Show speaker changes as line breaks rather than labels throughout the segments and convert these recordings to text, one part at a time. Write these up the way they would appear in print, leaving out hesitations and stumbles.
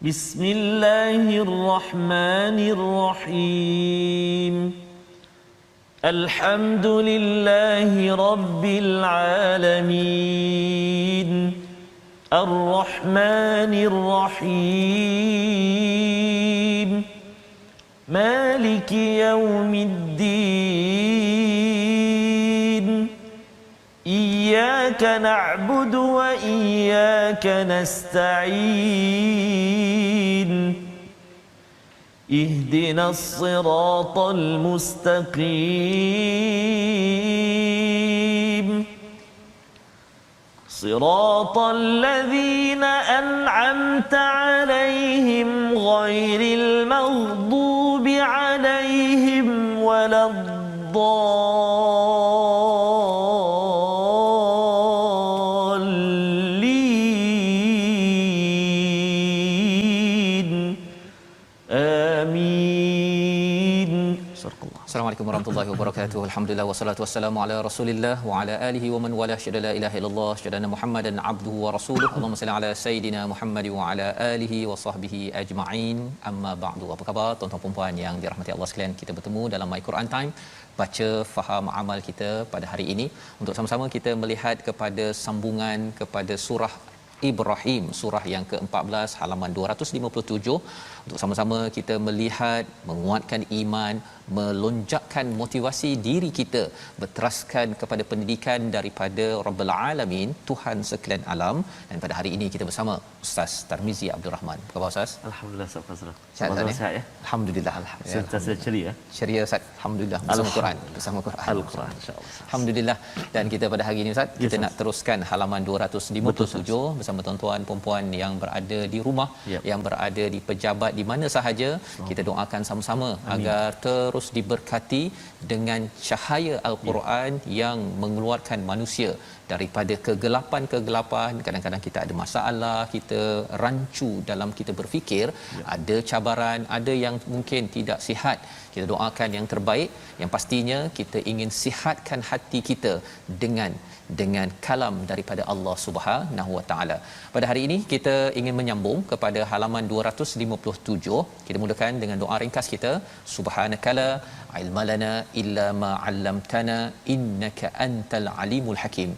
بسم الله الرحمن الرحيم الحمد لله رب العالمين الرحمن الرحيم مالك يوم الدين إياك نعبد وإياك نستعين اهدنا الصراط المستقيم صراط الذين أنعمت عليهم غير المغضوب عليهم ولا الضالين آمين.
Assalamualaikum warahmatullahi wabarakatuh. Alhamdulillah wassalatu wassalamu ala Rasulillah wa ala alihi wa man wala syada la ilaha illallah syada Muhammadan abduhu wa rasuluhu. Allahumma salli ala sayidina Muhammad wa ala alihi wa sahbihi ajma'in. Amma ba'du. Apa khabar tuan-tuan dan puan yang dirahmati Allah sekalian? Kita bertemu dalam My Quran Time, baca faham amal kita pada hari ini untuk sama-sama kita melihat kepada sambungan kepada surah Ibrahim, surah yang ke-14 halaman 257, untuk sama-sama kita melihat menguatkan iman, melonjakkan motivasi diri kita berteraskan kepada pendidikan daripada Rabbul Alamin, Tuhan sekalian alam. Dan pada hari ini kita bersama Ustaz Tarmizi Abdul Rahman. Apa khabar Ustaz?
Alhamdulillah Ustaz Fazrul.
Sihat ya? Alhamdulillah.
Sentiasa ceria.
Ceria Ustaz. Alhamdulillah bersama Quran, bersama Quran.
Al-Quran insya-Allah.
Alhamdulillah. Dan kita pada hari ini Ustaz, kita nak teruskan halaman 257 bersama tuan-tuan puan-puan yang berada di rumah, yang berada di pejabat di mana sahaja. Kita doakan sama-sama agar terus diberkati dengan cahaya Al-Quran yang mengeluarkan manusia daripada kegelapan-kegelapan. Kadang-kadang kita ada masalah, kita rancu dalam kita berfikir, ada cabaran, ada yang mungkin tidak sihat. Kita doakan yang terbaik. Yang pastinya kita ingin sihatkan hati kita dengan kalam daripada Allah Subhanahu Wa Taala. Pada hari ini kita ingin menyambung kepada halaman 257. Kita mulakan dengan doa ringkas kita. Subhanakala ilmalana illa ma 'allamtana innaka antal alimul hakim.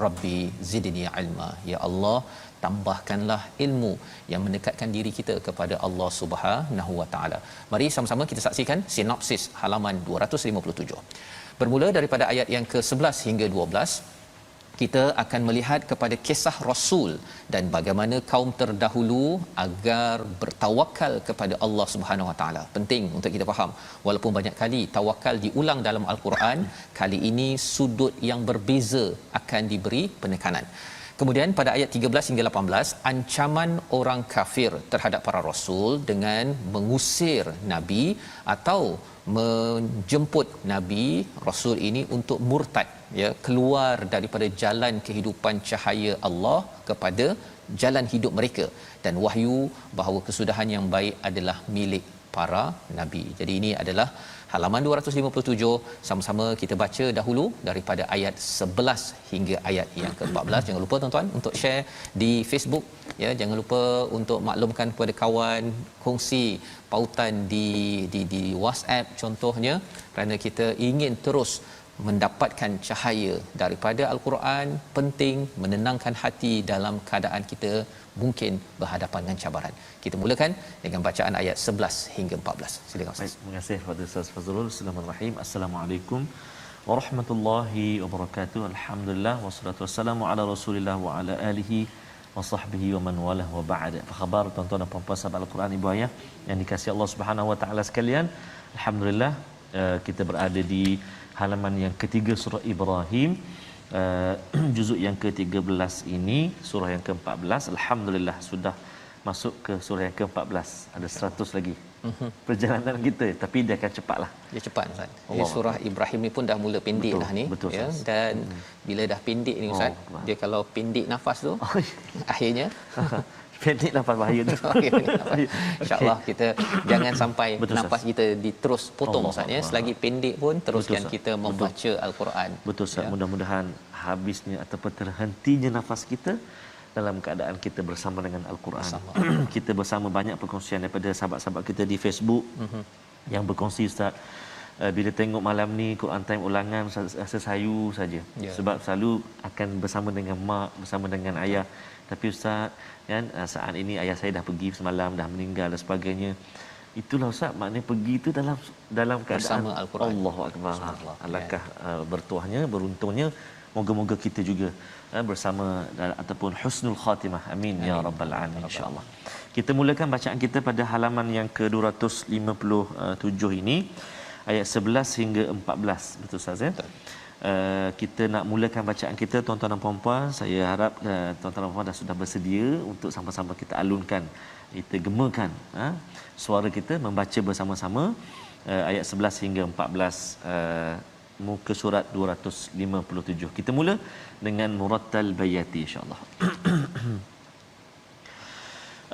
Rabbi zidni ilma. Ya Allah, tambahkanlah ilmu yang mendekatkan diri kita kepada Allah Subhanahu Wa Taala. Mari sama-sama kita saksikan sinopsis halaman 257. Bermula daripada ayat yang ke-11 hingga 12, kita akan melihat kepada kisah Rasul dan bagaimana kaum terdahulu agar bertawakal kepada Allah Subhanahu Wa Taala. Penting untuk kita faham, walaupun banyak kali tawakal diulang dalam Al-Quran, kali ini sudut yang berbeza akan diberi penekanan. Kemudian pada ayat 13 hingga 18, ancaman orang kafir terhadap para rasul dengan mengusir nabi atau menjemput nabi rasul ini untuk murtad, ya, keluar daripada jalan kehidupan cahaya Allah kepada jalan hidup mereka, dan wahyu bahawa kesudahan yang baik adalah milik para nabi. Jadi ini adalah halaman 257. Sama-sama kita baca dahulu daripada ayat 11 hingga ayat yang ke-14. Jangan lupa tuan-tuan untuk share di Facebook, ya, jangan lupa untuk maklumkan kepada kawan, kongsi pautan di WhatsApp contohnya, kerana kita ingin terus mendapatkan cahaya daripada Al-Quran. Penting menenangkan hati dalam keadaan kita mungkin berhadapan dengan cabaran. Kita mulakan dengan bacaan ayat 11 hingga 14. Silakan Ustaz.
Terima kasih kepada Ustaz Fazrul. Bismillahirrahmanirrahim. Assalamualaikum warahmatullahi wabarakatuh. Alhamdulillah wassalatu wassalamu ala Rasulillah wa ala alihi wa sahbihi wa man walah wa ba'd. Apa khabar tuan-tuan dan puan-puan sahabat Al-Quran, ibu ayah yang dikasihi Allah Subhanahu wa taala sekalian? Alhamdulillah kita berada di halaman yang ketiga surah Ibrahim, juzuk yang ke-13 ini, surah yang ke-14. Alhamdulillah sudah masuk ke surah yang ke-14. Ada 100 lagi perjalanan kita, tapi dia akan cepatlah.
Dia cepat Ustaz. Ini surah Ibrahim ni pun dah mula pendek dah ni,
betul,
ya. Dan bila dah pendek ni Ustaz, dia kalau pendek nafas tu akhirnya
pendek nafas bahaya tu.
InsyaAllah kita jangan sampai
betul,
nafas
Ustaz.
kita terus potong Ustaz, ya. Selagi pendek pun teruskan
betul,
kita membaca Al-Quran.
Betul Ustaz,
ya.
mudah-mudahan habisnya ataupun terhentinya nafas kita dalam keadaan kita bersama dengan Al-Quran. Kita bersama banyak perkongsian daripada sahabat-sahabat kita di Facebook yang berkongsi, Ustaz, bila tengok malam ni Quran Time ulangan rasa sayu saja. Sebab selalu akan bersama dengan mak, bersama dengan ayah. Tapi Ustaz, kan, saat ini ayah saya dah pergi semalam, dah meninggal dan sebagainya. Itulah Ustaz, maknanya pergi itu dalam keadaan
bersama Al-Quran.
Allahu Akbar. Alangkah bertuahnya, beruntungnya. Moga-moga kita juga bersama ataupun husnul khatimah. Amin ya rabbal alamin, insya-Allah. Kita mulakan bacaan kita pada halaman yang ke-257 ini, ayat 11 hingga 14. Betul Ustaz ya? Kita nak mulakan bacaan kita, tuan-tuan dan puan-puan. Saya harap tuan-tuan dan puan-puan dah sudah bersedia untuk sama-sama kita alunkan, kita gemakan suara kita membaca bersama-sama ayat 11 hingga 14 muka surat 257. Kita mula dengan murattal bayati, insya-Allah.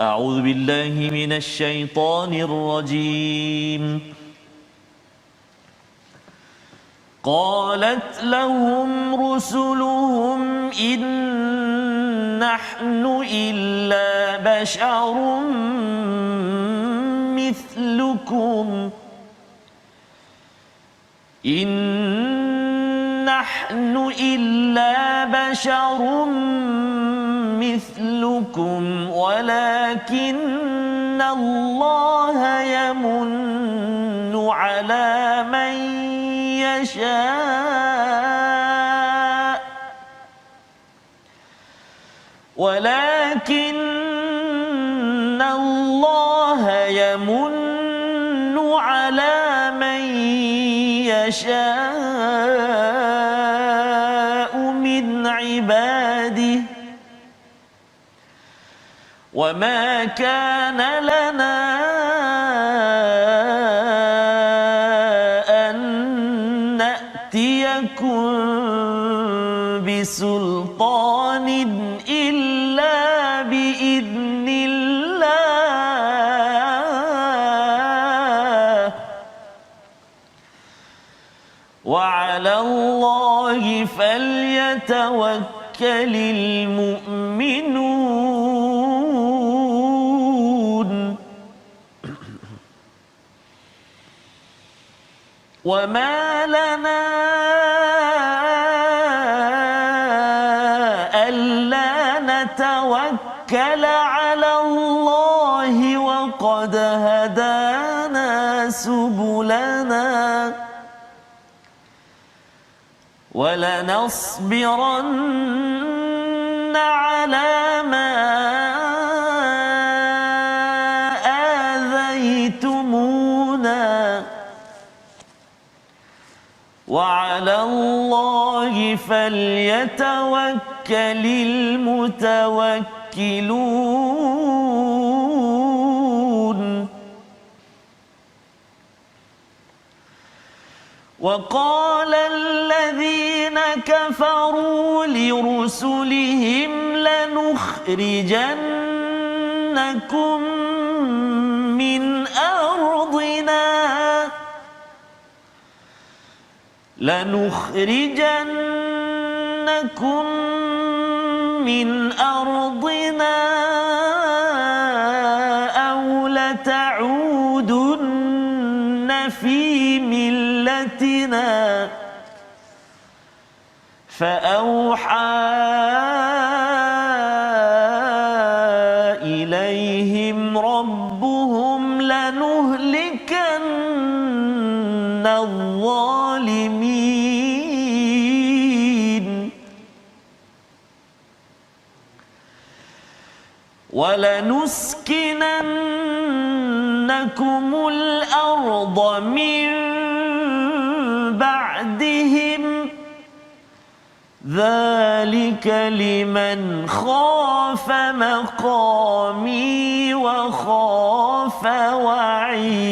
A'udzu billahi minasy syaithanir rajim. قالت لهم رسلهم إن نحن إلا بشر مثلكم إن نحن إلا بشر مثلكم ولكن الله يمن على من يشاء ولكن الله يمن على من يشاء من عباده وما كان لنا أن نأتيكم بسلطان إلا بإذن الله وعلى الله فليتوكل المؤمنون وما لنا ألا نتوكل على الله وقد هدانا سبلنا ولنصبرن على ما آذيتمونا وعلى الله فليتوكل المتوكلون وقال الذين كفروا لرسلهم لنخرجنكم من أرضنا لنخرجنكم من أرضنا أو لتعودن في ملتنا فأوحى إليهم ربهم لنهلكن الظالمين ولنسكننكم الأرض من بعدهم ذلك لمن خاف مقامي وخاف وعيد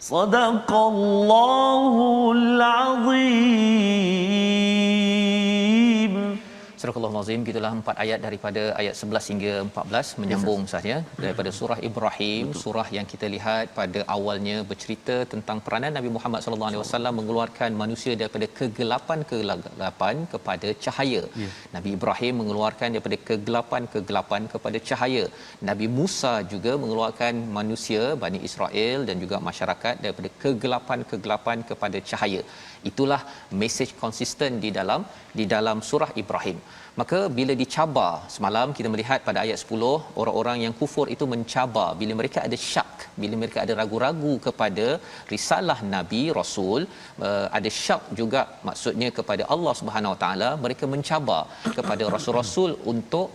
صدق الله العظيم.
Surah Sadaqallahul Azim. Gitulah 4 ayat daripada ayat 11 hingga 14 menyambung sahaja daripada surah Ibrahim. Betul. Surah yang kita lihat pada awalnya bercerita tentang peranan Nabi Muhammad sallallahu alaihi wasallam mengeluarkan manusia daripada kegelapan kepada cahaya. Nabi Ibrahim mengeluarkan daripada kegelapan kepada cahaya. Nabi Musa juga mengeluarkan manusia Bani Israel dan juga masyarakat daripada kegelapan kepada cahaya. Itulah mesej konsisten di dalam surah Ibrahim. Maka bila dicabar, semalam kita melihat pada ayat 10, orang-orang yang kufur itu mencabar bila mereka ada syak, bila mereka ada ragu-ragu kepada risalah nabi rasul, ada syak juga maksudnya kepada Allah Subhanahu Wa Taala, mereka mencabar kepada rasul-rasul untuk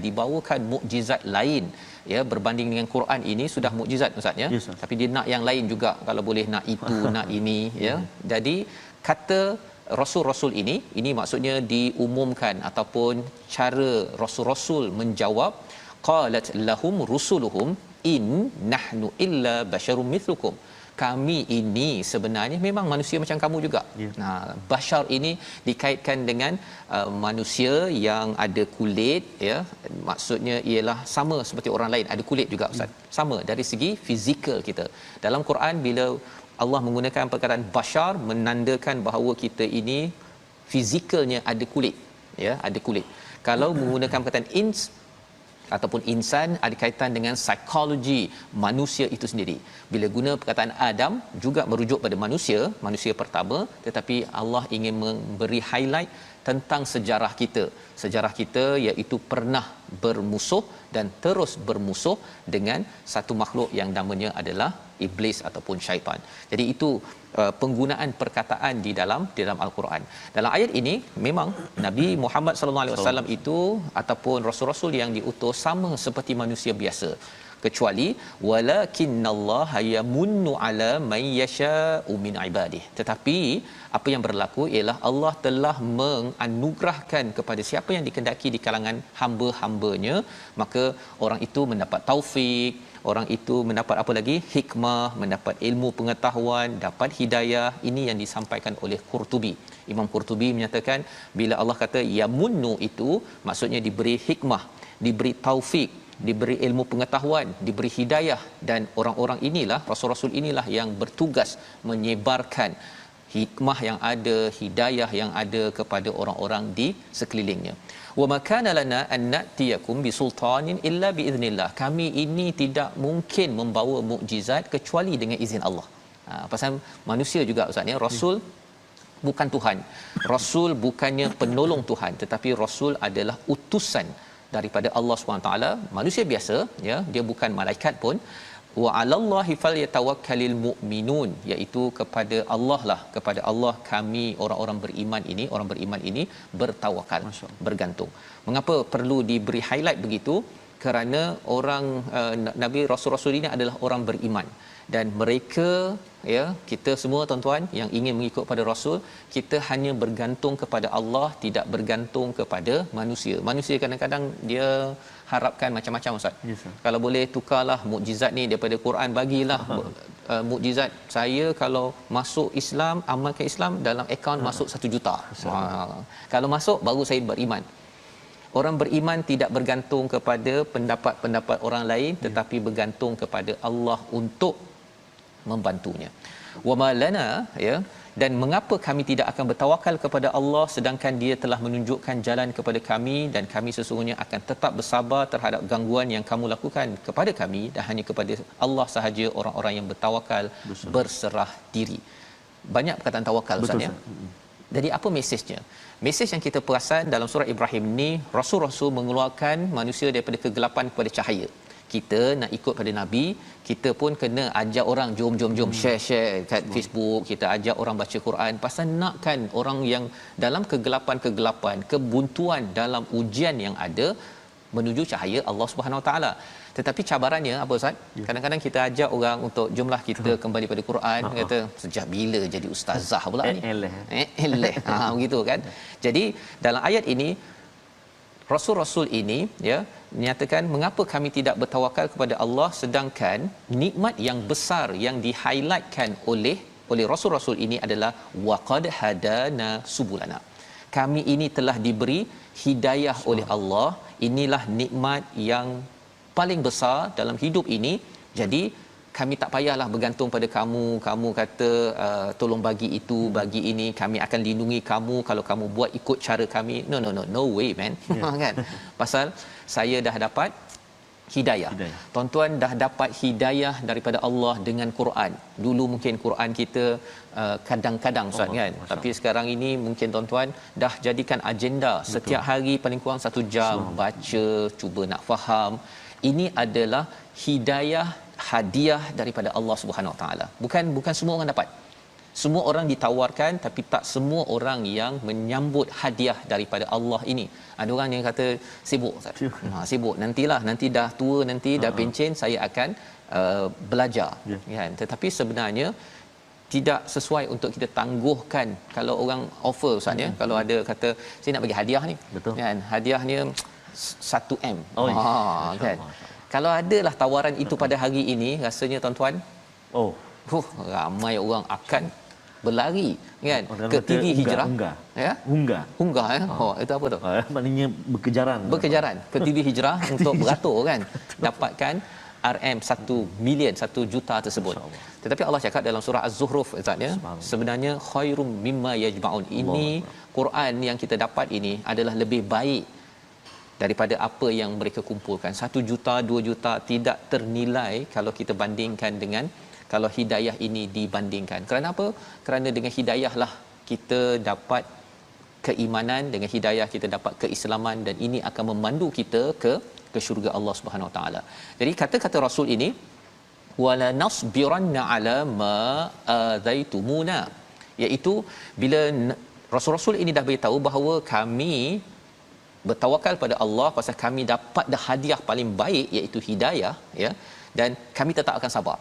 dibawakan mukjizat lain. Ya, berbanding dengan Quran ini sudah mukjizat Ustaz ya. Yes, tapi dia nak yang lain juga, kalau boleh nak itu nak ini ya. Jadi kata rasul-rasul ini maksudnya diumumkan ataupun cara rasul-rasul menjawab, qalat lahum rusuluhum in nahnu illa basyarum mithlukum. Kami ini sebenarnya memang manusia macam kamu juga. Nah, bashar ini dikaitkan dengan manusia yang ada kulit ya. Maksudnya ialah sama seperti orang lain, ada kulit juga Ustaz. Sama dari segi fizikal kita. Dalam Quran bila Allah menggunakan perkataan bashar menandakan bahawa kita ini fizikalnya ada kulit ya, ada kulit. Kalau menggunakan perkataan ins ataupun insan ada kaitan dengan psikologi manusia itu sendiri. Bila guna perkataan Adam juga merujuk pada manusia pertama, tetapi Allah ingin memberi highlight tentang sejarah kita iaitu pernah bermusuh dan terus bermusuh dengan satu makhluk yang namanya adalah iblis ataupun syaitan. Jadi itu penggunaan perkataan di dalam al-Quran. Dalam ayat ini memang Nabi Muhammad sallallahu alaihi wasallam itu ataupun rasul-rasul yang diutus sama seperti manusia biasa, kecuali walakinnallaha yamunnu ala man yasha'u min ibadihi. Tetapi apa yang berlaku ialah Allah telah menganugerahkan kepada siapa yang dikehendaki di kalangan hamba-hambanya, maka orang itu mendapat taufik, orang itu mendapat apa lagi? Hikmah, mendapat ilmu pengetahuan, dapat hidayah. Ini yang disampaikan oleh Qurtubi. Imam Qurtubi menyatakan bila Allah kata yamunnu itu maksudnya diberi hikmah, diberi taufik, diberi ilmu pengetahuan, diberi hidayah, dan orang-orang inilah, rasul-rasul inilah yang bertugas menyebarkan hikmah yang ada, hidayah yang ada kepada orang-orang di sekelilingnya. Wa makana lana an na'tiyakum bisultanin illa biiznillah. Kami ini tidak mungkin membawa mukjizat kecuali dengan izin Allah. Pasal manusia juga Ustaz ya, rasul bukan Tuhan. Rasul bukannya penolong Tuhan, tetapi rasul adalah utusan daripada Allah SWT. Manusia biasa ya, dia bukan malaikat pun. Wa 'alallahi falyatawakkalul mu'minun, iaitu kepada Allah lah, kepada Allah kami orang beriman ini bertawakal, bergantung. Mengapa perlu diberi highlight begitu? Kerana orang nabi rasul-rasul ini adalah orang beriman, dan mereka ya, kita semua tuan-tuan yang ingin mengikut pada rasul, kita hanya bergantung kepada Allah, tidak bergantung kepada manusia. Manusia kadang-kadang dia harapkan macam-macam Ustaz. Yes, kalau boleh tukarlah mukjizat ni daripada Quran, bagilah mukjizat saya kalau masuk Islam, amalkan Islam, dalam akaun masuk 1 juta. Kalau masuk baru saya beriman. Orang beriman tidak bergantung kepada pendapat-pendapat orang lain, tetapi bergantung kepada Allah untuk membantunya. Wa malana ya, dan mengapa kami tidak akan bertawakal kepada Allah sedangkan dia telah menunjukkan jalan kepada kami, dan kami sesungguhnya akan tetap bersabar terhadap gangguan yang kamu lakukan kepada kami, dan hanya kepada Allah sahaja orang-orang yang bertawakal, berserah diri. Banyak perkataan tawakal Ustaz ya. Jadi apa mesejnya? Mesej yang kita perasan dalam surah Ibrahim ni, rasul-rasul mengeluarkan manusia daripada kegelapan kepada cahaya. Kita nak ikut pada nabi, kita pun kena ajak orang jom share kat Facebook, kita ajak orang baca Quran, pasal nakkan orang yang dalam kegelapan kebuntuan dalam ujian yang ada menuju cahaya Allah Subhanahu Wa Taala. Tetapi cabarannya apa Ustaz? Kadang-kadang kita ajak orang untuk jomlah kita kembali pada Quran, kata sejak bila jadi ustazah pula ni. Begitu kan. Jadi dalam ayat ini rasul-rasul ini ya menyatakan mengapa kami tidak bertawakal kepada Allah sedangkan nikmat yang besar yang di-highlightkan oleh rasul-rasul ini adalah waqad hadana subulana. kami ini telah diberi hidayah oleh Allah. Inilah nikmat yang paling besar dalam hidup ini. Jadi kami tak payahlah bergantung pada kamu kata tolong bagi itu, bagi ini, kami akan lindungi kamu kalau kamu buat ikut cara kami. No way man. Kan, pasal saya dah dapat hidayah. Tuan-tuan dah dapat hidayah daripada Allah dengan Quran. Dulu mungkin Quran kita kadang-kadang Ustaz kan, tapi sekarang ini mungkin tuan-tuan dah jadikan agenda. Betul. Setiap hari paling kurang 1 jam baca, cuba nak faham. Ini adalah hidayah, hadiah daripada Allah Subhanahu Wa Taala. Bukan semua orang dapat. Semua orang ditawarkan, tapi tak semua orang yang menyambut hadiah daripada Allah ini. Ada orang yang kata sibuk Ustaz. Sibuk, nanti dah tua, nanti dah pencen saya akan belajar. Kan? Tetapi sebenarnya tidak sesuai untuk kita tangguhkan. Kalau orang offer Ustaz ya, kalau ada kata saya nak bagi hadiah ni.
Betul.
Kan? Hadiahnya 1M. Kan? Kalau adalah tawaran itu pada hari ini, rasanya tuan-tuan, ramai orang akan berlari kan ke TV hijrah. Unggah itu apa tu?
Maknanya berkejaran
ke TV hijrah untuk beratur kan, dapatkan RM 1 million, 1 juta tersebut. Tetapi Allah cakap dalam surah Az-Zuhruf Ustaz ya, sebenarnya khairum mimma yajma'un. Ini Quran yang kita dapat ini adalah lebih baik daripada apa yang mereka kumpulkan. 1 juta, 2 juta tidak ternilai kalau kita bandingkan dengan kalau hidayah ini dibandingkan. Kerana apa? Kerana dengan hidayahlah kita dapat keimanan, dengan hidayah kita dapat keislaman, dan ini akan memandu kita ke syurga Allah Subhanahu Wa Taala. Jadi kata-kata Rasul ini, wala nasbiranna ala ma adaitumuna, iaitu bila Rasul-Rasul ini dah beritahu bahawa kami bertawakal pada Allah pasal kami dapat dah hadiah paling baik iaitu hidayah ya, dan kami tetap akan sabar.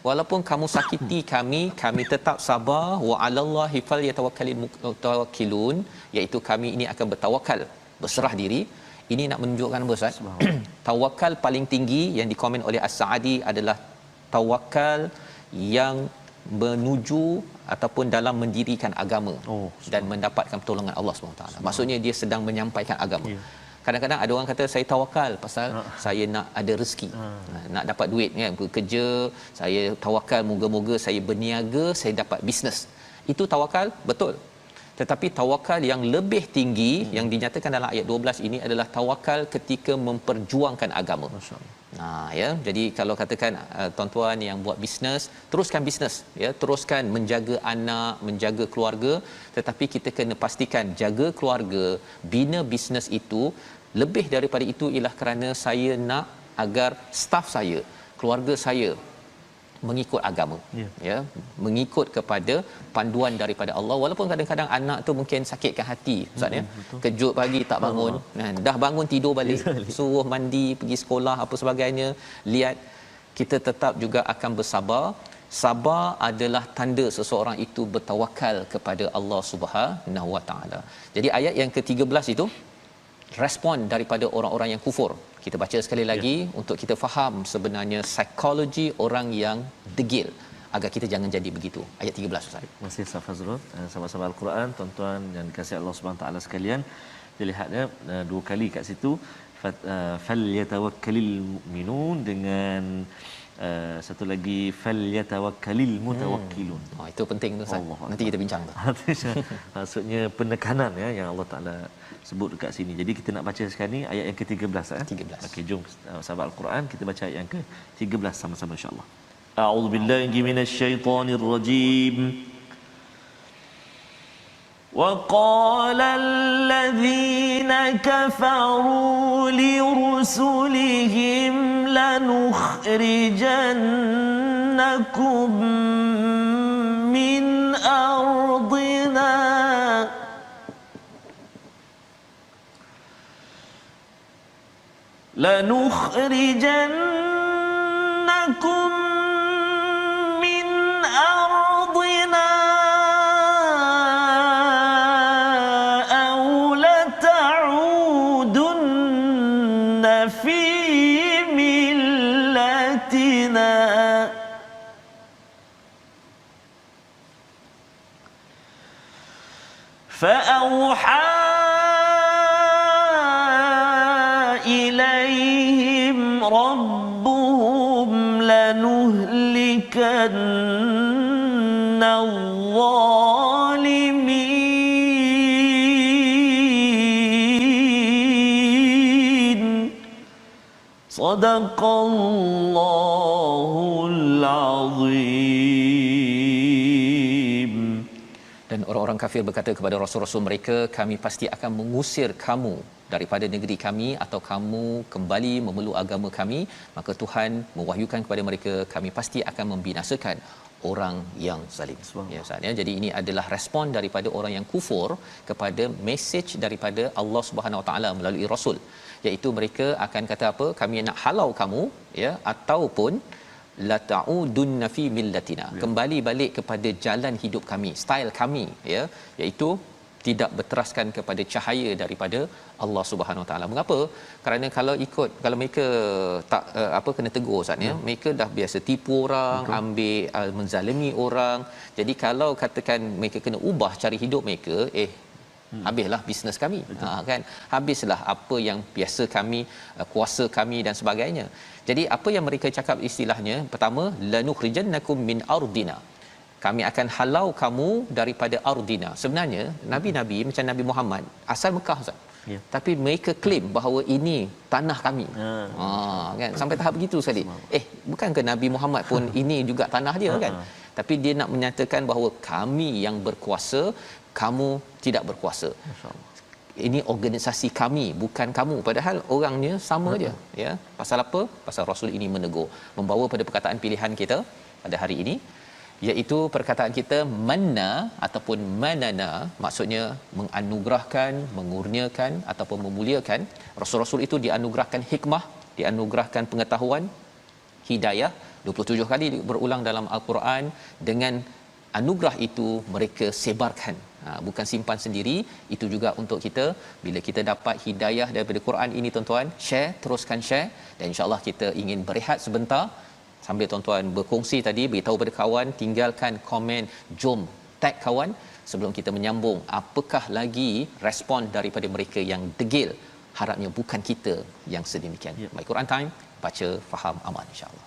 Walaupun kamu sakiti kami tetap sabar. Wa 'alallahi falyatawakkalul mutawakkilun, iaitu kami ini akan bertawakal, berserah diri. Ini nak menunjukkan apa Ustaz? Tawakal paling tinggi yang dikomen oleh As-Sa'di adalah tawakal yang menuju ataupun dalam mendirikan agama dan mendapatkan pertolongan Allah SWT. Maksudnya dia sedang menyampaikan agama. Kadang-kadang ada orang kata saya tawakal pasal saya nak ada rezeki, nak dapat duit kan, bekerja, saya tawakal moga-moga saya berniaga, saya dapat bisnes. Itu tawakal, betul. Tetapi tawakal yang lebih tinggi yang dinyatakan dalam ayat 12 ini adalah tawakal ketika memperjuangkan agama. Ya, jadi kalau katakan tuan-tuan yang buat bisnes, teruskan bisnes ya, teruskan menjaga anak, menjaga keluarga, tetapi kita kena pastikan jaga keluarga, bina bisnes itu lebih daripada itu ialah kerana saya nak agar staf saya, keluarga saya mengikut agama, ya, mengikut kepada panduan daripada Allah. Walaupun kadang-kadang anak tu mungkin sakitkan hati Ustaz ya, kejut pagi tak bangun, dah bangun tidur balik, suruh mandi, pergi sekolah apa sebagainya, lihat, kita tetap juga akan bersabar. Sabar adalah tanda seseorang itu bertawakal kepada Allah Subhanahu Wa Taala. Jadi ayat yang ke-13 itu respon daripada orang-orang yang kufur. Kita baca sekali lagi untuk kita faham sebenarnya psikologi orang yang degil agar kita jangan jadi begitu. Ayat 13 Ustaz.
Masih Ustaz Fazrul, sahabat-sahabat Al-Quran, tuan-tuan dan dikasihi Allah Subhanahu taala sekalian, dilihatnya 2 kali kat situ falyatawakkalul mu'minun dengan satu lagi falyatawakkalul mutawakkilun.
Itu penting tu Ustaz. Nanti kita bincang tu.
Maksudnya penekanan ya yang Allah Taala sebut dekat sini. Jadi kita nak baca sekarang ni ayat yang ke-13
13.
Okey, jom sahabat Al-Quran kita baca ayat yang ke-13 sama-sama insya-Allah. A'udzubillahi minasyaitonir rajim. وقال الذين كفروا لرسلهم لنخرجنكم من أرضنا أو لتعودن في ملتنا فأوحى إليهم ربهم لنهلكن الظالمين صدق الله العظيم.
Dan orang-orang kafir berkata kepada rasul-rasul mereka, kami pasti akan mengusir kamu daripada negeri kami atau kamu kembali memeluk agama kami. Maka Tuhan mewahyukan kepada mereka, kami pasti akan membinasakan orang yang zalim. Ya Ustaz ya. Jadi ini adalah respon daripada orang yang kufur kepada mesej daripada Allah Subhanahu Wa Taala melalui rasul, iaitu mereka akan kata apa? Kami nak halau kamu, ya, ataupun la ta'udunna fi millatina, kembali balik kepada jalan hidup kami, style kami, ya, iaitu tidak berteraskan kepada cahaya daripada Allah Subhanahu Wa Taala. Mengapa? Kerana kalau mereka tak kena tegur Ustaz ya, mereka dah biasa tipu orang, ambil menzalimi orang. Jadi kalau katakan mereka kena ubah cara hidup mereka, habislah bisnes kami, kan, habislah apa yang biasa kami, kuasa kami dan sebagainya. Jadi apa yang mereka cakap istilahnya, pertama, lanukhrijannakum min ardina, kami akan halau kamu daripada ardina. Sebenarnya nabi-nabi macam Nabi Muhammad asal Mekah Ustaz, tapi mereka claim bahawa ini tanah kami. Kan, sampai tahap begitu sekali. Bukankah Nabi Muhammad pun ini juga tanah dia, kan? Tapi dia nak menyatakan bahawa kami yang berkuasa, kamu tidak berkuasa. Ini organisasi kami, bukan kamu. Padahal orangnya sama je, ya. Pasal apa? Pasal Rasul ini menegur, membawa pada perkataan pilihan kita pada hari ini, iaitu perkataan kita manna ataupun manana, maksudnya menganugerahkan, mengurniakan ataupun memuliakan. Rasul-rasul itu dianugerahkan hikmah, dianugerahkan pengetahuan, hidayah, 27 kali berulang dalam Al-Quran. Dengan anugerah itu mereka sebarkan, bukan simpan sendiri. Itu juga untuk kita, bila kita dapat hidayah daripada Quran ini tuan-tuan, share, teruskan share. Dan insya-Allah kita ingin berehat sebentar sambil tuan-tuan berkongsi tadi, beritahu pada kawan, tinggalkan komen, jom tag kawan sebelum kita menyambung. Apakah lagi respon daripada mereka yang degil? Harapnya bukan kita yang sedemikian. Baik, Quran Time, baca, faham, aman, insya-Allah.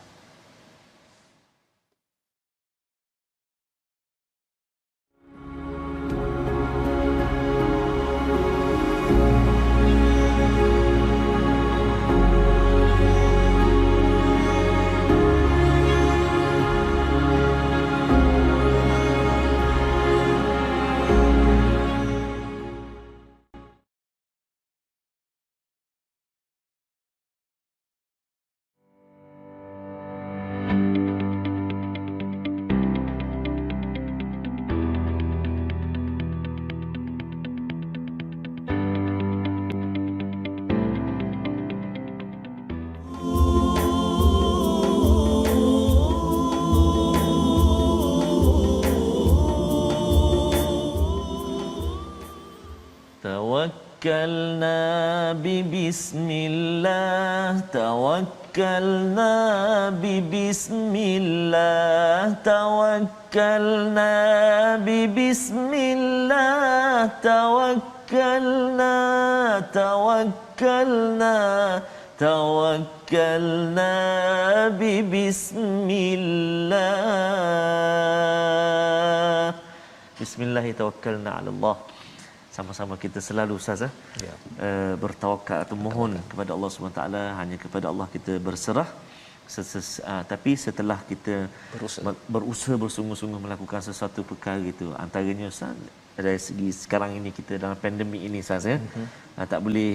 توكلنا ببسم الله توكلنا ببسم الله توكلنا ببسم الله توكلنا توكلنا توكلنا ببسم الله بسم الله توكلنا على الله. Sama-sama kita selalu Ustaz bertawakal atau mohon kepada Allah SWT, hanya kepada Allah kita berserah. Tapi setelah kita berusaha bersungguh-sungguh melakukan sesuatu perkara itu, antaranya Ustaz, dari segi sekarang ini kita dalam pandemik ini Ustaz tak boleh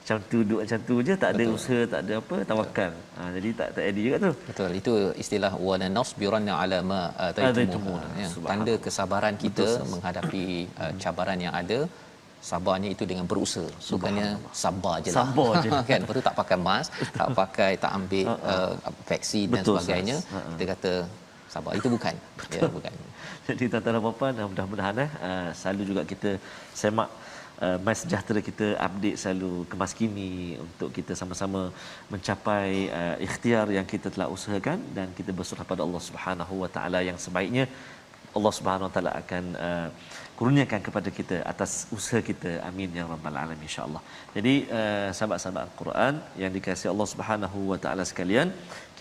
macam tu duduk macam tu je, tak ada usaha, tak ada apa, tawakal. Jadi tak ada juga tu.
Betul, itu istilah wa nasbiranna ala ma ataitumuna, ya. Tanda kesabaran kita menghadapi cabaran yang ada. Sabarnya itu dengan berusaha, bukannya sabar je lah. Sabar je kan, lepas tu tak pakai mask, tak ambil vaksin dan sebagainya. Kita kata sabar, itu bukan. Ya, bukan.
Jadi tuan-tuan dan puan-puan, mudah-mudahan selalu juga kita semak My Sejahtera, kita update selalu kemas kini untuk kita sama-sama mencapai ikhtiar yang kita telah usahakan, dan kita berserah pada Allah Subhanahu Wa Taala yang sebaiknya. Allah Subhanahu Wa Taala akan kurniakan kepada kita atas usaha kita. Amin ya rabbal alamin, insya-Allah. Jadi sahabat-sahabat Al-Quran yang dikasihi Allah Subhanahu Wa Taala sekalian,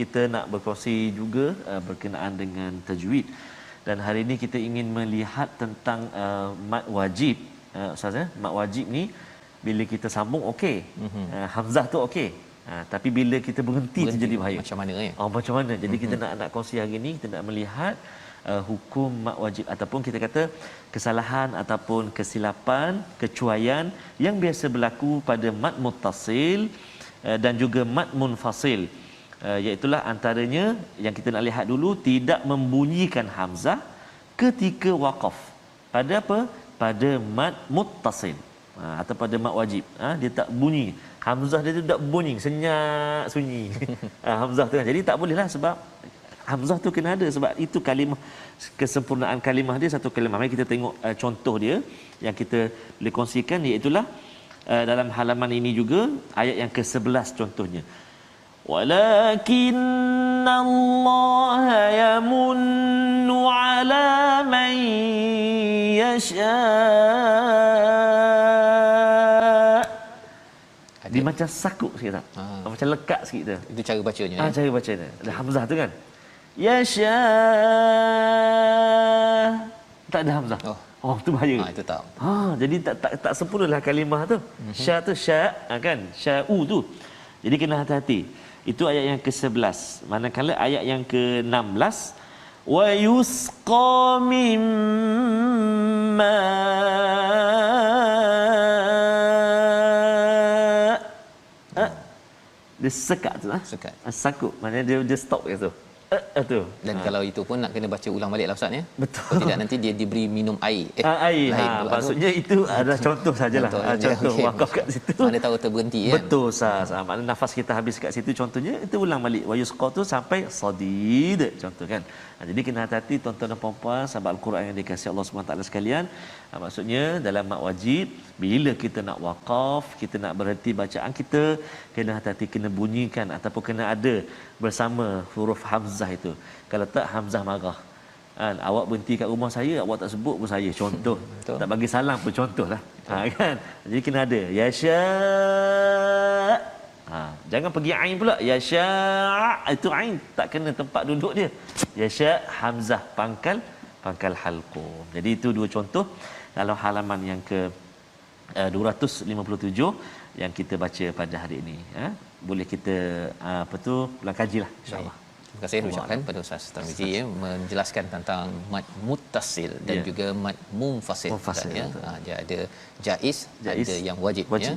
kita nak berkongsi juga berkenaan dengan tajwid. Dan hari ini kita ingin melihat tentang mad wajib. Ustaz, mad wajib ni bila kita sambung okey. Hamzah tu okey. Tapi bila kita berhenti tu jadi bahaya.
Macam mana ya?
Macam mana? Jadi kita nak kongsi hari ini, kita nak melihat hukum mad wajib ataupun kita kata kesalahan ataupun kesilapan, kecuaian yang biasa berlaku pada mad muttasil dan juga mad munfasil. Iaitulah antaranya yang kita nak lihat dulu, tidak membunyikan hamzah ketika waqaf. Pada apa? Pada mad muttasil atau pada mad wajib. Dia tak bunyi. Hamzah dia tu tak bunyi, senyap sunyi. Hamzah tu kan. Jadi tak bolehlah, sebab hamzah tu kena ada, sebab itu kalimah, kesempurnaan kalimah dia satu kalimah. Mari kita tengok contoh dia yang kita boleh kongsikan, iaitu dalam halaman ini juga ayat yang ke-11 contohnya. Walakinnallaha yamunnu ala man yasha. Dia macam sakuk sikit tak? Macam lekat sikit tu.
Itu cara bacanya.
Cara bacanya. Ada hamzah tu kan? Yasha. Tak ada hamzah. Tu bahaya.
Itu tak.
Jadi tak sempurnalah kalimah tu. Sya tu sya, kan? Sya'u tu. Jadi kena hati-hati. Itu ayat yang ke-11. Manakala ayat yang ke-16, wa yusqa mimma dia sekat tu
sekat.
Sakut, maknanya dia stop kat tu. Tu.
Dan kalau itu pun nak kena baca ulang balik lah Ustaz ya.
Betul.
Kalau tidak nanti dia diberi minum air.
Air. Maksudnya itu adalah contoh sajalah. Contoh
okay.
wakaf kat situ.
Mana tahu terberhenti kan.
Betul Ustaz. Maknanya nafas kita habis kat situ, contohnya itu ulang balik. Wa yusqa tu sampai sadid, contoh kan. Jadi kena hati-hati tuan-tuan dan puan-puan sahabat Al-Quran yang dikasihi Allah SWT sekalian. Maksudnya dalam mad wajib, bila kita nak waqaf, kita nak berhenti bacaan kita, kena hati-hati, kena bunyikan ataupun kena ada bersama huruf hamzah itu. Kalau tak, hamzah marah. Awak berhenti kat rumah saya, awak tak sebut pun saya, contoh. Tak bagi salam pun contohlah. Kan? Jadi kena ada yasha. Jangan pergi ain pula. Yasha, itu ain tak kena tempat duduk dia. Yasha hamzah pangkal halqum. Jadi itu dua contoh dalam halaman yang ke 257 yang kita baca pada hari ini. Boleh kita ulang kajilah insya-Allah.
Terima kasih ucapkan pada Ustaz Tarmizi menjelaskan tentang mad muttasil dan juga mad munfasil. Ya. Dia ada jaiz, ada yang wajib ya.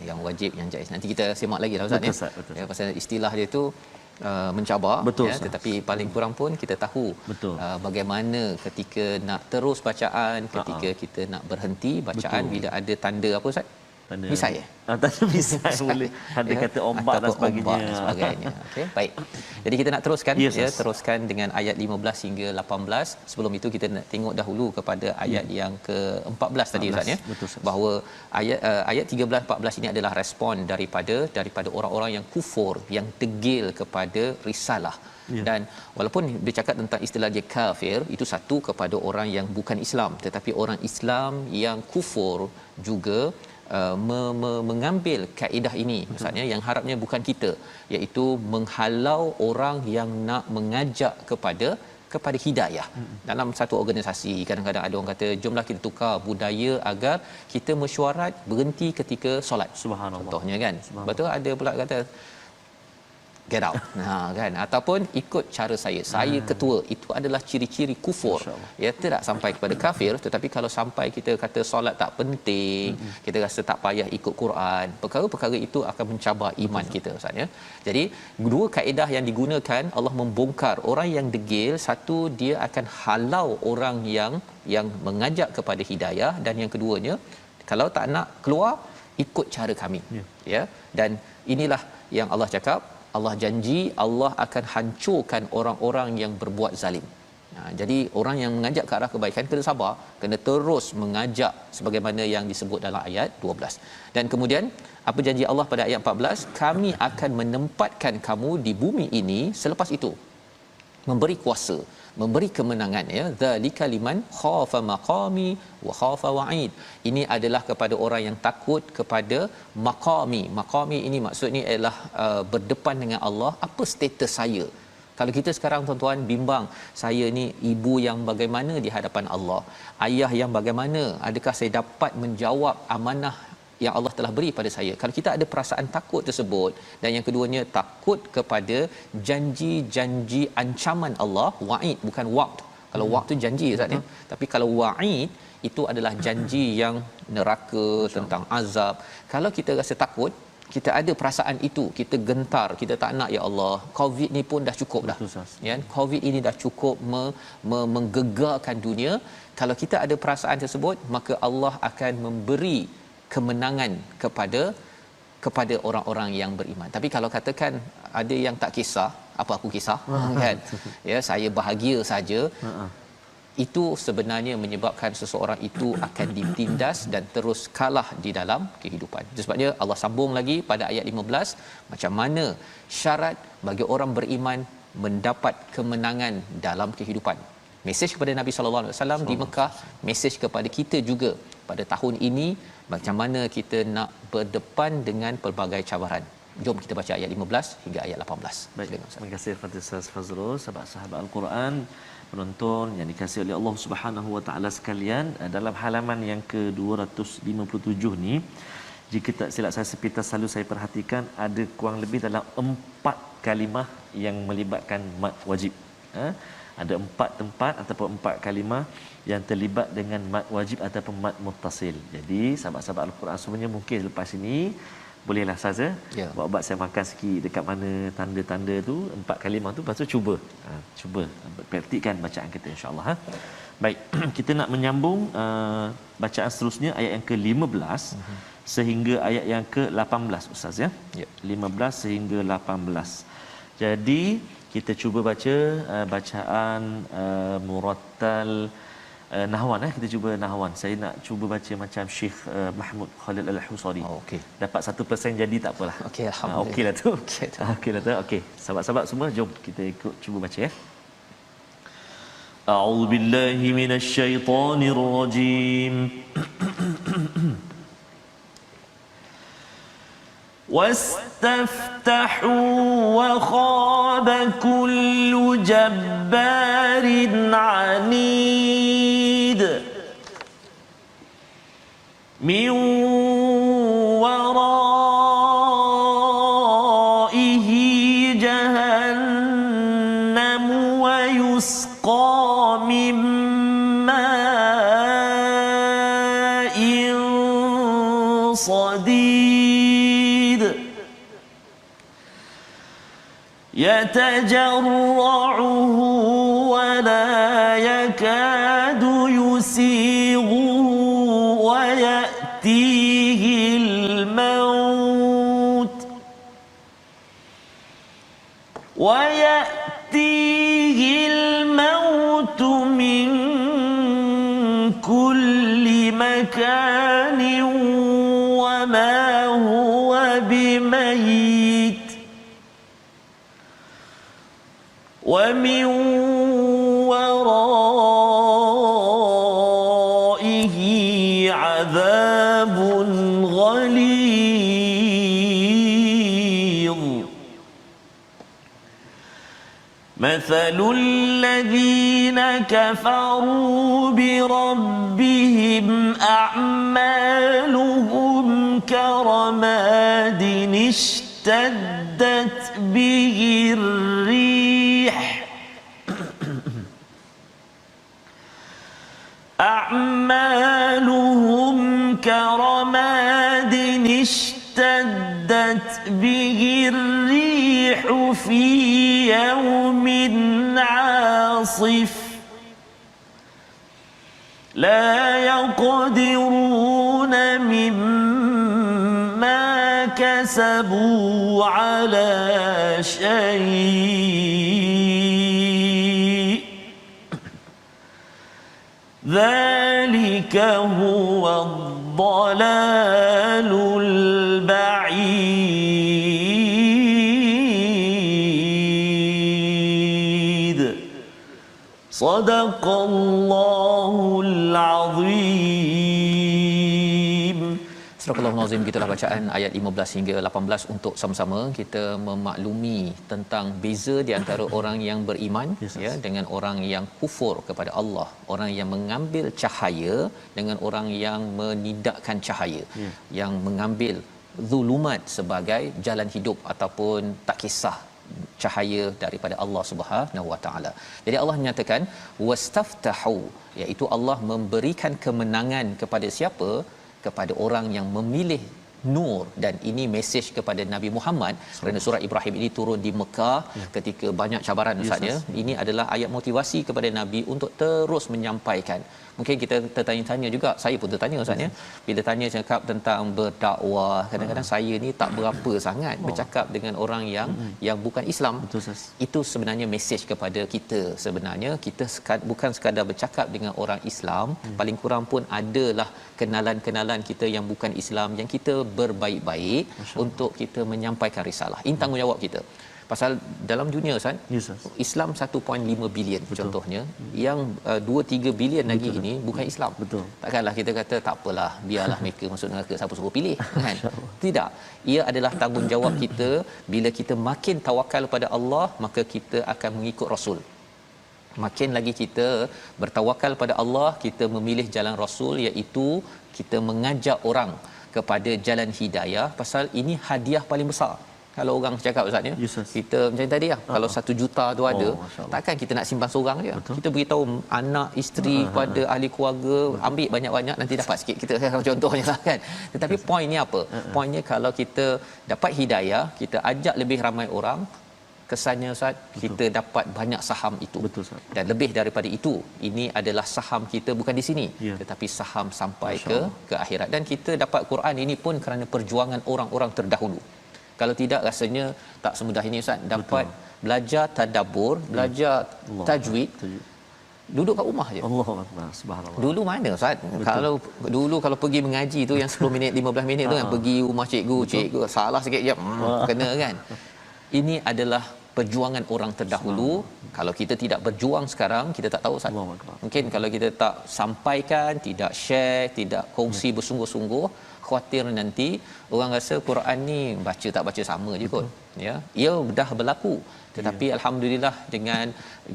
Yang wajib, yang jaiz. Nanti kita semak lagi lah Ustaz ya. Pasal istilah dia tu mencabar ya, tetapi paling kurang pun kita tahu bagaimana ketika nak terus bacaan, ketika kita nak berhenti bacaan, bila ada tanda apa Ustaz? Misai
tanda misai boleh ada kata ombak dan
sebagainya. Okey, baik. Jadi kita nak teruskan teruskan dengan ayat 15 hingga 18. Sebelum itu kita nak tengok dahulu kepada ayat yang ke-14 tadi Ustaz ya. Bahawa ayat 13 14 ini adalah respon daripada orang-orang yang kufur, yang degil kepada risalah. Dan walaupun dia cakap tentang istilah dia kafir, itu satu kepada orang yang bukan Islam, tetapi orang Islam yang kufur juga mengambil kaedah ini, maksudnya yang harapnya bukan kita, iaitu menghalau orang yang nak mengajak kepada hidayah. Dalam satu organisasi kadang-kadang ada orang kata jomlah kita tukar budaya agar kita mesyuarat berhenti ketika solat.
Subhanallah.
Contohnya kan. Betul, ada pula kata get out. Kan, ataupun ikut cara saya ketua. Itu adalah ciri-ciri kufur. Ya, tidak sampai kepada kafir, tetapi kalau sampai kita kata solat tak penting, kita rasa tak payah ikut Quran, perkara-perkara itu akan mencabar iman kita Ustaz ya. Jadi dua kaedah yang digunakan, Allah membongkar orang yang degil. Satu, dia akan halau orang yang mengajak kepada hidayah, dan yang keduanya, kalau tak nak keluar, ikut cara kami. Ya. Dan inilah yang Allah cakap, Allah janji Allah akan hancurkan orang-orang yang berbuat zalim. Jadi orang yang mengajak ke arah kebaikan kena sabar, kena terus mengajak sebagaimana yang disebut dalam ayat 12. Dan kemudian apa janji Allah pada ayat 14? Kami akan menempatkan kamu di bumi ini selepas itu. memberi kuasa, memberi kemenangan, ya. Zalika liman khafa maqami wa khafa wa'id. Ini adalah kepada orang yang takut kepada maqami. Maqami ini maksudnya ialah berdepan dengan Allah. Apa status saya? Kalau kita sekarang tuan-tuan bimbang, saya ni ibu yang bagaimana di hadapan Allah, ayah yang bagaimana, adakah saya dapat menjawab amanah yang Allah telah beri pada saya? Kalau kita ada perasaan takut tersebut, dan yang keduanya takut kepada janji-janji ancaman Allah, wa'id bukan wa'd. Kalau wa'd tu janji Ustaz ya, tapi kalau wa'id itu adalah janji yang neraka, tentang azab. Kalau kita rasa takut, kita ada perasaan itu, kita gentar, kita tak nak, ya Allah, COVID ni pun dah cukup dah, ya, COVID ini dah cukup menggegarkan dunia. Kalau kita ada perasaan tersebut, maka Allah akan memberi kemenangan kepada orang-orang yang beriman. Tapi kalau katakan ada yang tak kisah, apa aku kisah, kan, ya, saya bahagia saja, itu sebenarnya menyebabkan seseorang itu akan ditindas dan terus kalah di dalam kehidupan. Itu sebabnya Allah sambung lagi pada ayat 15, macam mana syarat bagi orang beriman mendapat kemenangan dalam kehidupan. Mesej kepada Nabi sallallahu alaihi wasallam di Mekah, mesej kepada kita juga pada tahun ini, macam mana kita nak berdepan dengan pelbagai cabaran. Jom kita baca ayat 15 hingga ayat 18.
Baik, terima kasih kepada Ustaz Fazrul, sahabat-sahabat Al-Quran, penonton yang dikasihi oleh Allah Subhanahu Wa Taala sekalian. Dalam halaman yang ke-257 ni, jika tak silap saya sepintas selalu saya perhatikan, ada kurang lebih dalam 4 kalimah yang melibatkan mad wajib. Ada 4 tempat ataupun 4 kalimah yang terlibat dengan mad wajib ataupun mad muttasil. Jadi sahabat-sahabat Al-Quran semuanya, mungkin lepas ini bolehlah saja buat saya makan sikit dekat mana tanda-tanda tu, 4 kalimah tu, lepas tu cuba praktikkan bacaan kita, insya-Allah. Baik, kita nak menyambung bacaan seterusnya, ayat yang ke-15 sehingga ayat yang ke-18 Ustaz, ya. 15 sehingga 18. Jadi kita cuba baca bacaan murattal nahwan. Kita cuba nahwan. Saya nak cuba baca macam Syekh Mahmud Khalil Al-Husari.
Okey.
Dapat 1% jadi tak apalah.
Okey, alhamdulillah.
Okeylah tu. Okeylah tu. Okey. Sahabat-sahabat semua, jom kita ikut cuba baca, ya. A'udzu billahi minasy syaithanir rajim. واستفتحوا وخاب كل جبار عنيد من ورائه جهنم ويسقى من ماء صديد يتجرعه ولا يكاد يسيغه ويأتيه الموت من كل مكان وما هو بميت ومن ورائه عذاب غليظ مثل الذين كفروا بربهم أعمالهم كرماد اشتدت به الريح أعمالهم كرماد اشتدت به الريح في يوم عاصف لا يقدرون مما كسبوا على شيء ذلك هو الضلال البعيد Sadaqallahul azim.
Surah Al-Nazim, gitulah bacaan ayat 15 hingga 18 untuk sama-sama kita memaklumi tentang beza di antara orang yang beriman ya dengan orang yang kufur kepada Allah, orang yang mengambil cahaya dengan orang yang menidakkan cahaya, yang mengambil zulumat sebagai jalan hidup ataupun tak kisah cahaya daripada Allah Subhanahu Wa Taala. Jadi Allah menyatakan wastaftahu, iaitu Allah memberikan kemenangan kepada siapa? Kepada orang yang memilih nur. Dan ini mesej kepada Nabi Muhammad kerana surah Ibrahim ini turun di Mekah ketika banyak cabaran ustaz ya. Ini adalah ayat motivasi kepada Nabi untuk terus menyampaikan. Mungkin kita tertanya-tanya juga, saya pun tertanya ustaz ya, bila tanya cakap tentang berdakwah, kadang-kadang saya ni tak berapa sangat bercakap dengan orang yang bukan Islam.
Betul, Ustaz.
Itu sebenarnya mesej kepada kita. Sebenarnya kita bukan sekadar bercakap dengan orang Islam, paling kurang pun adalah kenalan-kenalan kita yang bukan Islam yang kita berbaik-baik untuk kita menyampaikan risalah. Ini tanggungjawab kita. Pasal dalam dunia Ustaz, Islam 1.5 bilion contohnya, yang 2-3 bilion lagi ini bukan Islam.
Betul.
Takkanlah kita kata tak apalah, biarlah mereka masuk neraka, siapa suruh pilih kan? Tidak. Ia adalah tanggungjawab kita. Bila kita makin tawakal pada Allah, maka kita akan mengikut Rasul. Makin lagi kita bertawakal pada Allah, kita memilih jalan Rasul, iaitu kita mengajak orang kepada jalan hidayah. Pasal ini hadiah paling besar. Kalau orang cakap ustaz ya, kita macam tadi lah, kalau 1 juta tu ada, takkan kita nak simpan seorang je. Kita beritahu anak, isteri, pada ahli keluarga, ambil banyak-banyak nanti dapat sikit, kita contohnya lah kan. Tetapi poinnya apa? Poinnya kalau kita dapat hidayah, kita ajak lebih ramai orang, kesannya ustaz, kita dapat banyak saham itu.
Betul, Ustaz.
Dan lebih daripada itu, ini adalah saham kita bukan di sini, tetapi saham sampai ke akhirat. Dan kita dapat Quran ini pun kerana perjuangan orang-orang terdahulu. Kalau tidak, rasanya tak semudah ini ustaz. Dapat belajar tadabbur, belajar tajwid, duduk kat rumah je.
Allahuakbar, subhanallah.
Dulu mana ustaz? Kalau pergi mengaji tu yang 10 minit 15 minit tu, yang pergi rumah cikgu salah sikit je kena kan. Ini adalah perjuangan orang terdahulu. Kalau kita tidak berjuang sekarang, kita tak tahu ustaz. Mungkin kalau kita tak sampaikan, tidak share, tidak kongsi bersungguh-sungguh, khawatir nanti orang rasa Quran ni baca tak baca sama je kot. Ya, ia dah berlaku. Tetapi alhamdulillah dengan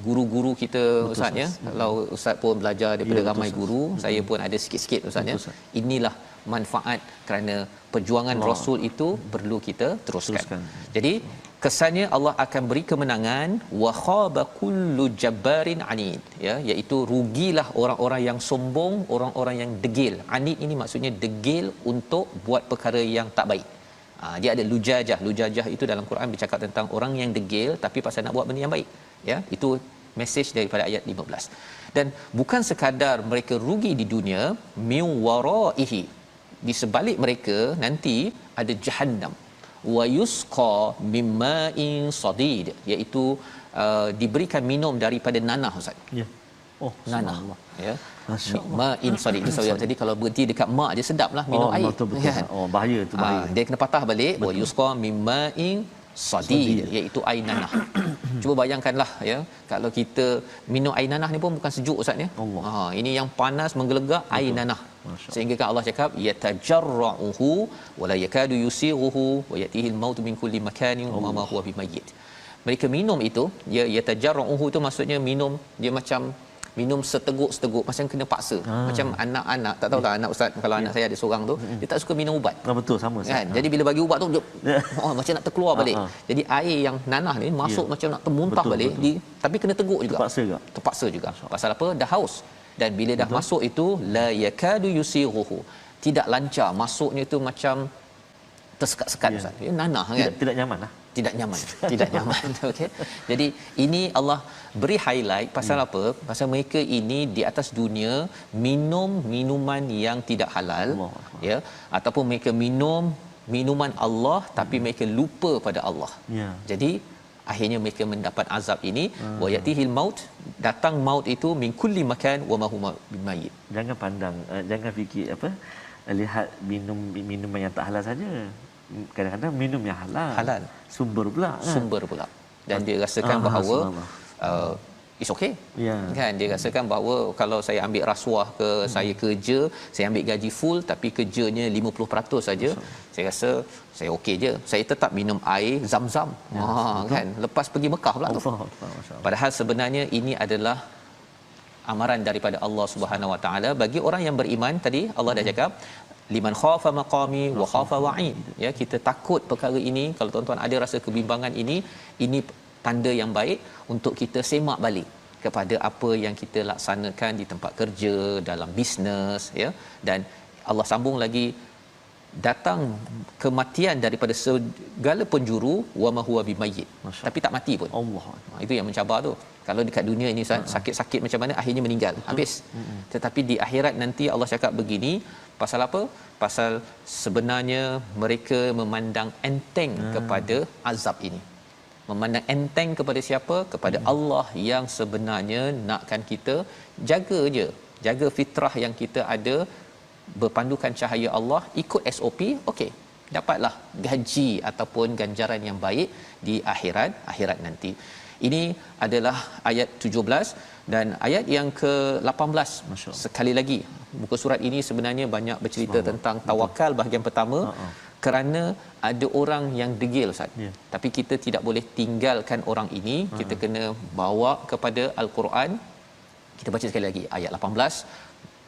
guru-guru kita ustaz ya. Kalau ustaz pun belajar daripada ramai guru, saya pun ada sikit-sikit ustaz ya. Inilah manfaat kerana perjuangan Rasul itu perlu kita teruskan. Jadi kesannya Allah akan beri kemenangan, wa khaba kullu jabbarin anid, ya, iaitu rugilah orang-orang yang sombong, orang-orang yang degil. Anid ini maksudnya degil untuk buat perkara yang tak baik. Dia ada lujajah. Lujajah itu dalam Quran bercakap tentang orang yang degil tapi pasal nak buat benda yang baik, ya. Itu mesej daripada ayat 15. Dan bukan sekadar mereka rugi di dunia, min waraihi, di sebalik mereka nanti ada jahannam, wa yusqa mimma'in sadid, iaitu diberikan minum daripada nanah ustaz.
Ya. Oh,
nanah, ya. Ma'in sadid itu saya tadi kalau berhenti dekat mak dia sedaplah minum air.
Betul. Kan? Bahaya tu bahaya.
Dia kena patah balik, wa yusqa mimma'in sadid, iaitu air nanah. Cuba bayangkanlah ya, kalau kita minum air nanah ni pun bukan sejuk ustaz ya. Ini yang panas menggelegak, air nanah. Sehingga kan Allah cakap yatajarra'uhu wa la yakadu yusighuhu wa yatihi al-maut min kulli makanin wa ma huwa bimayyit. Mereka minum itu, ya, yatajarra'uhu itu maksudnya minum dia macam minum seteguk-seteguk, macam kena paksa. Macam anak-anak, tak tahulah anak ustaz, kalau anak saya ada seorang tu, dia tak suka minum ubat.
Betul, sama
kan? Jadi bila bagi ubat tu dia, macam nak terkeluar balik. Jadi air yang nanah ni masuk macam nak termuntah balik. Tapi kena teguk juga. Terpaksa juga. Pasal apa? Dah haus. Dan bila dah masuk itu, la yakadu yusighuhu, tidak lancar masuknya, itu macam tersekat-sekat ustaz. Nanah kan?
Tidak nyaman lah.
Tidak nyaman. Okey. Jadi ini Allah beri highlight pasal apa? Pasal mereka ini di atas dunia minum minuman yang tidak halal, ya, ataupun mereka minum minuman Allah tapi mereka lupa pada Allah. Jadi akhirnya mereka mendapat azab ini, wa yatihil maut, datang maut itu min kulli makan wa ma huwa bimayyit.
Jangan pandang, jangan fikir lihat minuman yang tak halal saja. Kadang-kadang minum yang halal. Sumber pula.
Dan dia rasakan bahawa it's okay.
Ya.
Kan dia rasakan bahawa kalau saya ambil rasuah ke saya kerja, saya ambil gaji full tapi kerjanya 50% saja, saya rasa saya okey je. Saya tetap minum air Zam-Zam. Kan lepas pergi Mekah pula tu. Padahal sebenarnya ini adalah amaran daripada Allah Subhanahu Wa Taala bagi orang yang beriman. Tadi Allah dah cakap liman khafa maqami wa khafa wa'id, ya, kita takut perkara ini. Kalau tuan-tuan ada rasa kebimbangan ini tanda yang baik untuk kita semak balik kepada apa yang kita laksanakan di tempat kerja, dalam bisnes, ya. Dan Allah sambung lagi, datang kematian daripada segala penjuru, wa ma huwa bimayyit, tapi tak mati pun.
Allah.
Itu yang mencabar tu. Kalau dekat dunia ini sakit-sakit macam mana, akhirnya meninggal, habis. Tetapi di akhirat nanti Allah cakap begini, pasal apa? Pasal sebenarnya mereka memandang enteng kepada azab ini. Memandang enteng kepada siapa? Kepada Allah yang sebenarnya nakkan kita jaga je, jaga fitrah yang kita ada, berpandukan cahaya Allah, ikut SOP, okey, dapatlah gaji ataupun ganjaran yang baik di akhirat nanti. Ini adalah ayat 17 dan ayat yang ke-18. Sekali lagi, muka surat ini sebenarnya banyak bercerita tentang tawakal bahagian pertama. Kerana ada orang yang degil, Ustaz. Tapi kita tidak boleh tinggalkan orang ini. Kita kena bawa kepada Al-Quran. Kita baca sekali lagi ayat 18.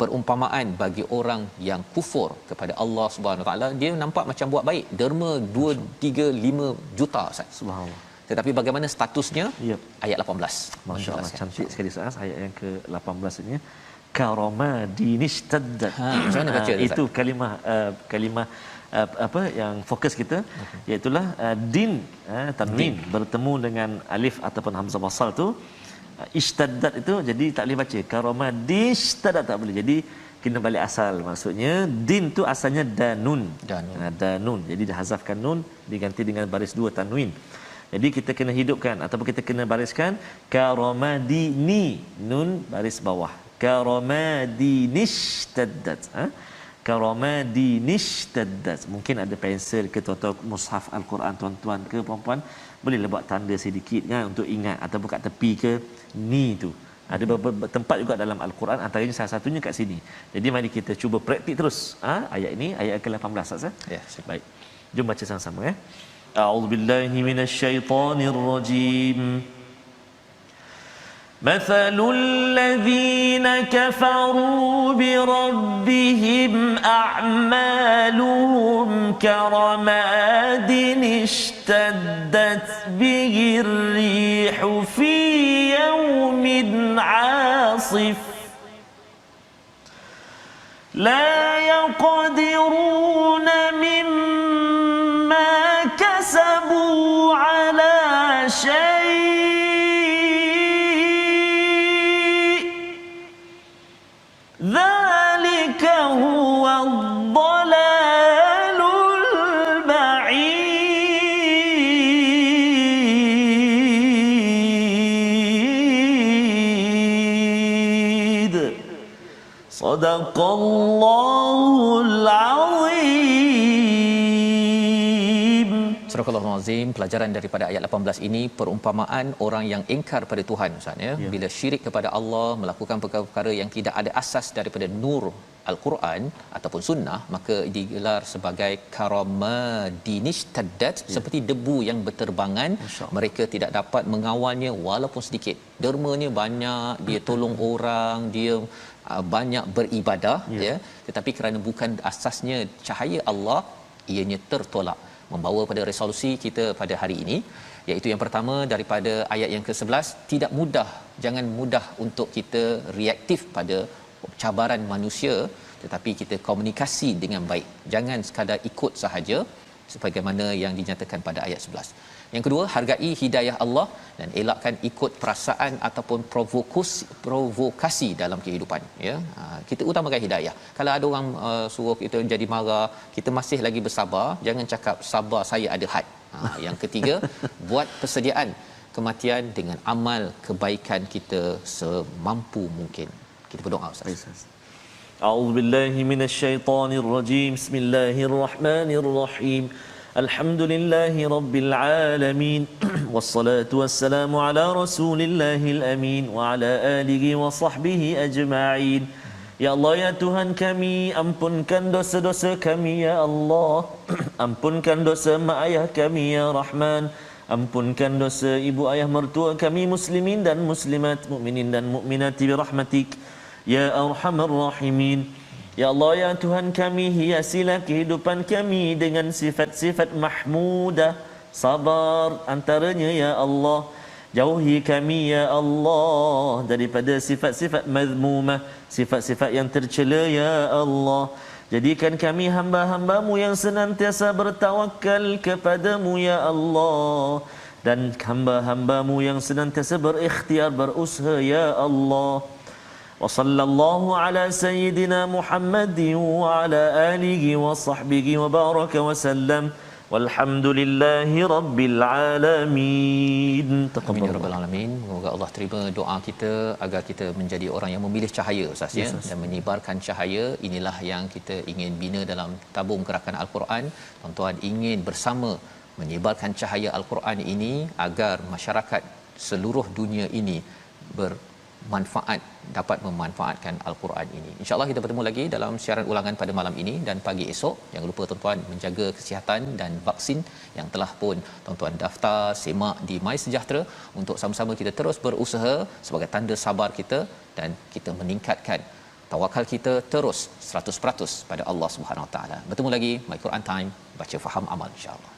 Perumpamaan bagi orang yang kufur kepada Allah Subhanahu Wa Taala, dia nampak macam buat baik, derma 2, 3, 5 juta, Ustaz.
Subhanallah.
Tetapi bagaimana statusnya? Ayat 18.
Masya-Allah, cantik sekali Ustaz. Ayat yang ke-18 ini, karamadinistaddat.
Macam mana baca
itu kalimah apa yang fokus kita, iaitu din, tanwin bertemu dengan alif ataupun hamzah wasal tu, istaddat itu jadi tak boleh baca karamadistaddat, tak boleh. Jadi kena balik asal. Maksudnya din tu asalnya danun. Danun. Jadi dihazafkan nun, diganti dengan baris 2 tanwin. Jadi kita kena hidupkan ataupun kita kena bariskan karamadini, nun baris bawah, karamadinistaddat. Karamadinistaddat. Mungkin ada pensel ke tuan-tuan, mushaf Al-Quran tuan-tuan ke puan-puan, bolehlah buat tanda sedikit kan untuk ingat, ataupun kat tepi ke ni tu. Ada beberapa tempat juga dalam Al-Quran, antaranya salah satunya kat sini. Jadi mari kita cuba praktik terus ayat ini, ayat ke-18 Ustaz.
Ya,
baik. Jom baca sama-sama ya. A'udzubillahi minasyaitonirrajim. مثل الذين كفروا بربهم أعمالهم كرماد اشتدت به الريح في يوم عاصف لا يقدرون مما كسبوا على شيء ذلك هو الضلال البعيد صدق الله العظيم.
Surah Al-Azim, pelajaran daripada ayat 18 ini, perumpamaan orang yang ingkar pada Tuhan, Ustaz, ya. Bila syirik kepada Allah, melakukan perkara-perkara yang tidak ada asas daripada nur Al-Quran ataupun sunnah, maka digelar sebagai karamadinistaddat, seperti debu yang berterbangan. Mereka tidak dapat mengawalnya walaupun sedikit. Dermanya banyak, dia tolong orang, dia banyak beribadah, ya. Tetapi kerana bukan asasnya cahaya Allah, ianya tertolak. Membawa pada resolusi kita pada hari ini, iaitu yang pertama daripada ayat yang ke-11, tidak mudah, jangan mudah untuk kita reaktif pada cabaran manusia, tetapi kita komunikasi dengan baik. Jangan sekadar ikut sahaja sebagaimana yang dinyatakan pada ayat 11. Yang kedua, hargai hidayah Allah dan elakkan ikut perasaan ataupun provokasi dalam kehidupan, ya. Kita utamakan hidayah. Kalau ada orang suruh kita jadi marah, kita masih lagi bersabar, jangan cakap sabar saya ada had. Yang ketiga, buat persediaan kematian dengan amal kebaikan kita semampu mungkin. Kita berdoa, Ustaz.
A'udzubillahi minasyaitonirrajim. Bismillahirrahmanirrahim. Alhamdulillahi rabbil alamin. Wassalatu wassalamu ala Rasulillahil amin wa ala alihi wa sahbihi ajma'in. Ya Allah, ya Tuhan kami, ampunkan dosa-dosa kami ya Allah. Ampunkan dosa mak ayah kami ya Rahman. Ampunkan dosa ibu ayah mertua kami muslimin dan muslimat, mukminin dan mukminat bi rahmatik ya arhamar rahimin. Ya Allah, ya Tuhan kami, hiasilah kehidupan kami dengan sifat-sifat mahmudah, sabar antaranya ya Allah. Jauhi kami ya Allah daripada sifat-sifat mazmumah, sifat-sifat yang tercela ya Allah. Jadikan kami hamba-hambamu yang senantiasa bertawakal kepadamu ya Allah, dan hamba-hambamu yang senantiasa berikhtiar berusaha ya Allah. Wa sallallahu ala sayyidina Muhammadin wa ala alihi wa sahbihi wa baraka wa sallam. Walhamdulillahi rabbil alamin.
Amin ya rabbal alamin. Semoga Allah terima doa kita agar kita menjadi orang yang memilih cahaya Ustaz ya, dan menyebarkan cahaya. Inilah yang kita ingin bina dalam tabung gerakan Al-Quran. Tuan-tuan ingin bersama menyebarkan cahaya Al-Quran ini agar masyarakat seluruh dunia ini bermanfaat, dapat memanfaatkan Al-Quran ini. InsyaAllah kita bertemu lagi dalam siaran ulangan pada malam ini dan pagi esok. Jangan lupa tuan-tuan menjaga kesihatan dan vaksin yang telah pun tuan-tuan daftar semak di My Sejahtera, untuk sama-sama kita terus berusaha sebagai tanda sabar kita dan kita meningkatkan tawakal kita terus 100% pada Allah Subhanahu Wa Taala. Bertemu lagi My Quran Time, baca faham amal insya-Allah.